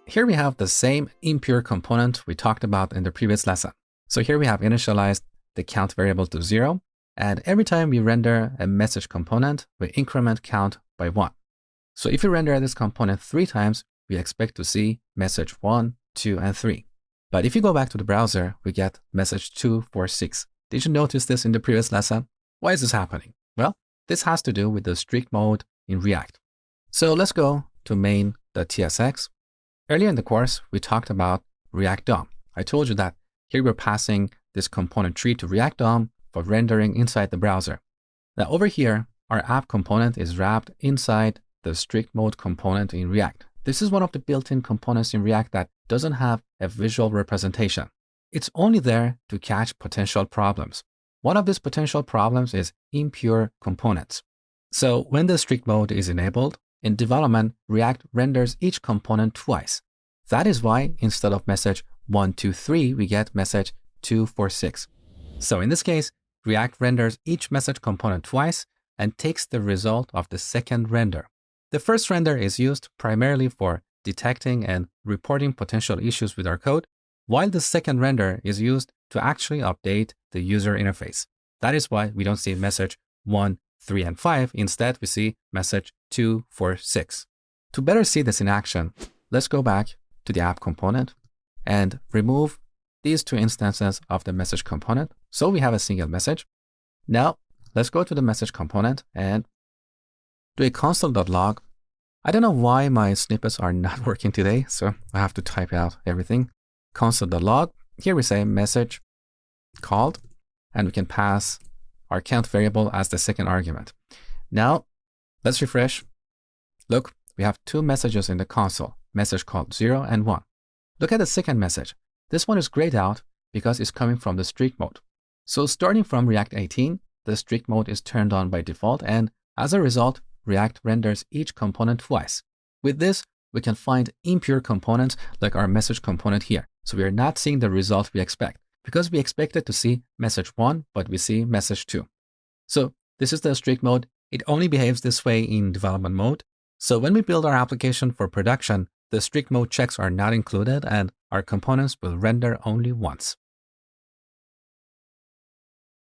Here we have the same impure component we talked about in the previous lesson. So here we have initialized the count variable to 0, and every time we render a message component, we increment count by 1. So if we render this component 3 times, we expect to see message 1, 2, and 3. But if you go back to the browser, we get message 2, 4, 6. Did you notice this in the previous lesson? Why is this happening? Well, this has to do with the strict mode in React. So let's go to main.tsx. Earlier in the course, we talked about React DOM. I told you that here we're passing this component tree to React DOM for rendering inside the browser. Now over here, our app component is wrapped inside the strict mode component in React. This is one of the built-in components in React that doesn't have a visual representation. It's only there to catch potential problems. One of these potential problems is impure components. So when the strict mode is enabled, in development, React renders each component twice. That is why instead of message 1, 2, 3, we get message 2, 4, 6. So in this case, React renders each message component twice and takes the result of the second render. The first render is used primarily for detecting and reporting potential issues with our code, while the second render is used to actually update the user interface. That is why we don't see message 1, 3, and 5. Instead, we see message 2, 4, 6. To better see this in action, let's go back to the app component and remove these 2 instances of the message component. So we have a single message. Now, let's go to the message component and do a console.log. I don't know why my snippets are not working today, so I have to type out everything. Console.log. Here we say message called, and we can pass our count variable as the second argument. Now, let's refresh. Look, we have 2 messages in the console, message called 0 and 1. Look at the second message. This one is grayed out because it's coming from the strict mode. So starting from React 18, the strict mode is turned on by default, and as a result, React renders each component twice. With this, we can find impure components like our message component here. So we are not seeing the result we expect, because we expected to see message 1, but we see message 2. So this is the strict mode. It only behaves this way in development mode. So when we build our application for production, the strict mode checks are not included and our components will render only once.